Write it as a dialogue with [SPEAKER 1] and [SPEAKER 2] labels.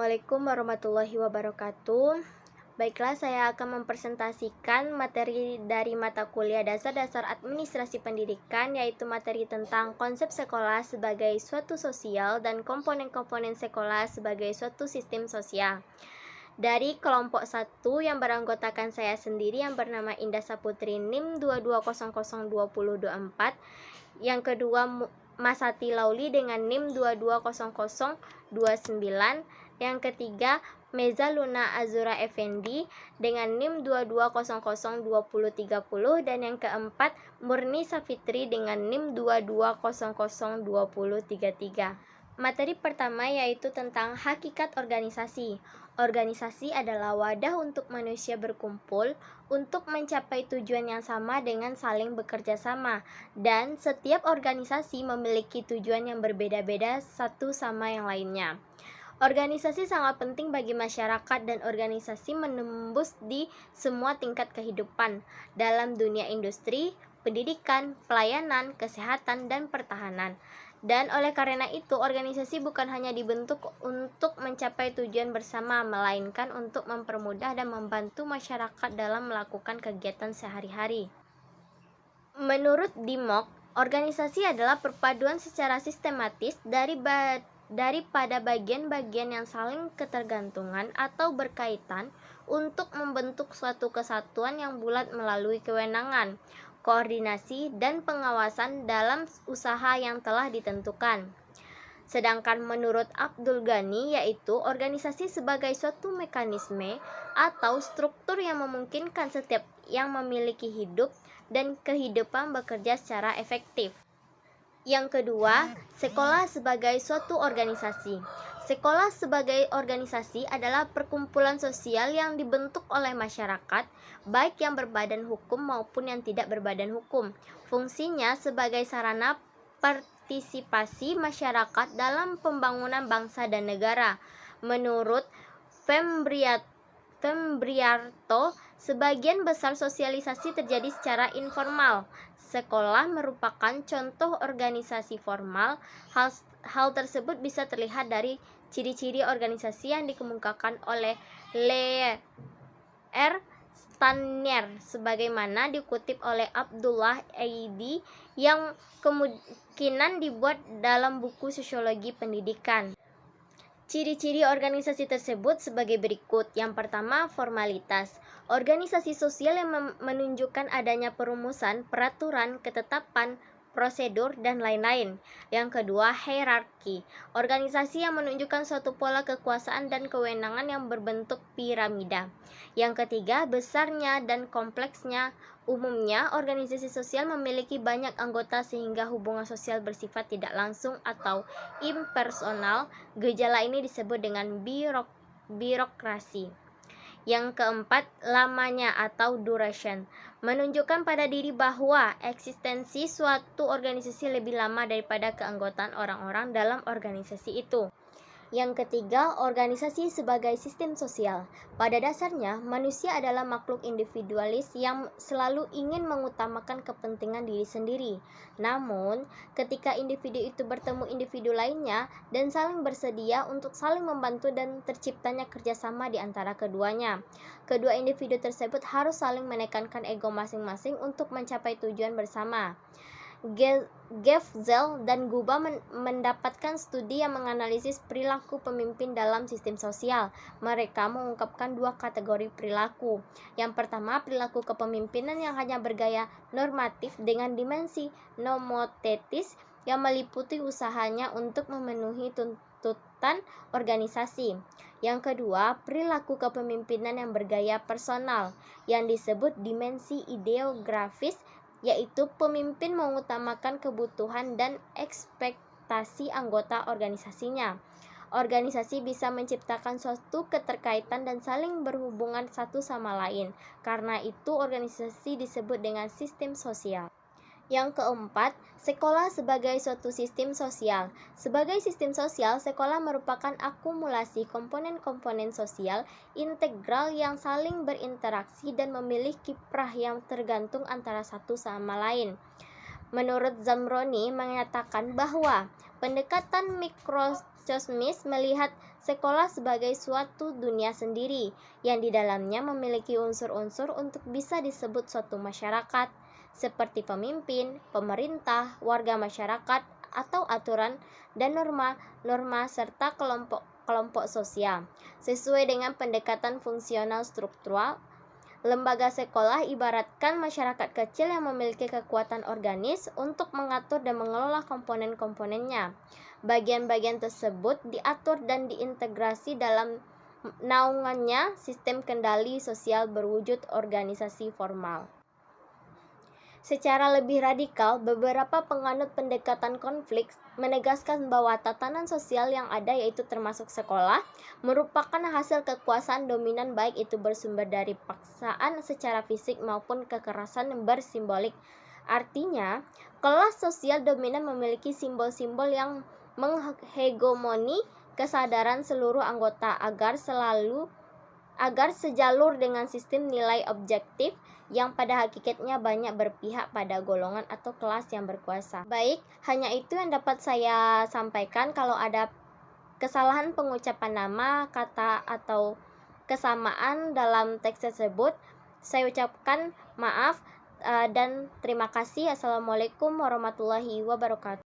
[SPEAKER 1] Assalamualaikum warahmatullahi wabarakatuh. Baiklah, saya akan mempresentasikan materi dari mata kuliah Dasar-Dasar Administrasi Pendidikan, yaitu materi tentang konsep sekolah sebagai suatu sosial dan komponen-komponen sekolah sebagai suatu sistem sosial. Dari kelompok 1 yang beranggotakan saya sendiri yang bernama Indah Saputri NIM 22002024, yang kedua Masati Lauli dengan NIM 220029, yang ketiga Meza Luna Azura Effendi dengan NIM 22002030, dan yang keempat Murni Safitri dengan NIM 22002033. Materi pertama yaitu tentang hakikat organisasi. Organisasi adalah wadah untuk manusia berkumpul untuk mencapai tujuan yang sama dengan saling bekerja sama, dan setiap organisasi memiliki tujuan yang berbeda-beda satu sama yang lainnya. Organisasi sangat penting bagi masyarakat, dan organisasi menembus di semua tingkat kehidupan dalam dunia industri, pendidikan, pelayanan, kesehatan, dan pertahanan. Dan oleh karena itu, organisasi bukan hanya dibentuk untuk mencapai tujuan bersama, melainkan untuk mempermudah dan membantu masyarakat dalam melakukan kegiatan sehari-hari. Menurut Dimok, organisasi adalah perpaduan secara sistematis daripada bagian-bagian yang saling ketergantungan atau berkaitan untuk membentuk suatu kesatuan yang bulat melalui kewenangan, koordinasi, dan pengawasan dalam usaha yang telah ditentukan. Sedangkan menurut Abdul Ghani, yaitu organisasi sebagai suatu mekanisme atau struktur yang memungkinkan setiap yang memiliki hidup dan kehidupan bekerja secara efektif. Yang kedua, sekolah sebagai suatu organisasi. Sekolah sebagai organisasi adalah perkumpulan sosial yang dibentuk oleh masyarakat, baik yang berbadan hukum maupun yang tidak berbadan hukum. Fungsinya sebagai sarana partisipasi masyarakat dalam pembangunan bangsa dan negara. Menurut Fembriarto, sebagian besar sosialisasi terjadi secara informal. Sekolah merupakan contoh organisasi formal. Hal tersebut bisa terlihat dari ciri-ciri organisasi yang dikemukakan oleh R. Stanier, sebagaimana dikutip oleh Abdullah Aidi, yang kemungkinan dibuat dalam buku Sosiologi Pendidikan. Ciri-ciri organisasi tersebut sebagai berikut. Yang pertama, formalitas. Organisasi sosial yang menunjukkan adanya perumusan, peraturan, ketetapan, prosedur, dan lain-lain. Yang kedua, hierarki. Organisasi yang menunjukkan suatu pola kekuasaan dan kewenangan yang berbentuk piramida. Yang ketiga, besarnya dan kompleksnya. Umumnya, organisasi sosial memiliki banyak anggota sehingga hubungan sosial bersifat tidak langsung atau impersonal. Gejala ini disebut dengan birokrasi. Yang keempat, lamanya atau duration, menunjukkan pada diri bahwa eksistensi suatu organisasi lebih lama daripada keanggotaan orang-orang dalam organisasi itu. Yang ketiga, organisasi sebagai sistem sosial. Pada dasarnya, manusia adalah makhluk individualis yang selalu ingin mengutamakan kepentingan diri sendiri. Namun, ketika individu itu bertemu individu lainnya dan saling bersedia untuk saling membantu dan terciptanya kerjasama di antara keduanya, kedua individu tersebut harus saling menekankan ego masing-masing untuk mencapai tujuan bersama. Gefzel dan Guba mendapatkan studi yang menganalisis perilaku pemimpin dalam sistem sosial. Mereka mengungkapkan dua kategori perilaku. Yang pertama, perilaku kepemimpinan yang hanya bergaya normatif dengan dimensi nomotetis yang meliputi usahanya untuk memenuhi tuntutan organisasi. Yang kedua, perilaku kepemimpinan yang bergaya personal yang disebut dimensi ideografis, yaitu pemimpin mengutamakan kebutuhan dan ekspektasi anggota organisasinya. Organisasi bisa menciptakan suatu keterkaitan dan saling berhubungan satu sama lain. Karena itu, organisasi disebut dengan sistem sosial. Yang keempat, sekolah sebagai suatu sistem sosial. Sebagai sistem sosial, sekolah merupakan akumulasi komponen-komponen sosial integral yang saling berinteraksi dan memiliki kiprah yang tergantung antara satu sama lain. Menurut Zamroni mengatakan bahwa pendekatan Smith melihat sekolah sebagai suatu dunia sendiri yang di dalamnya memiliki unsur-unsur untuk bisa disebut suatu masyarakat, seperti pemimpin, pemerintah, warga masyarakat, atau aturan dan norma-norma serta kelompok-kelompok sosial. Sesuai dengan pendekatan fungsional struktural, lembaga sekolah ibaratkan masyarakat kecil yang memiliki kekuatan organis untuk mengatur dan mengelola komponen-komponennya. Bagian-bagian tersebut diatur dan diintegrasi dalam naungannya sistem kendali sosial berwujud organisasi formal. Secara lebih radikal, beberapa penganut pendekatan konflik menegaskan bahwa tatanan sosial yang ada, yaitu termasuk sekolah, merupakan hasil kekuasaan dominan, baik itu bersumber dari paksaan secara fisik maupun kekerasan bersimbolik. Artinya, kelas sosial dominan memiliki simbol-simbol yang menghegemoni kesadaran seluruh anggota agar sejalur dengan sistem nilai objektif yang pada hakikatnya banyak berpihak pada golongan atau kelas yang berkuasa. Baik, hanya itu yang dapat saya sampaikan. Kalau ada kesalahan pengucapan nama, kata, atau kesamaan dalam teks tersebut, saya ucapkan maaf dan terima kasih. Assalamualaikum warahmatullahi wabarakatuh.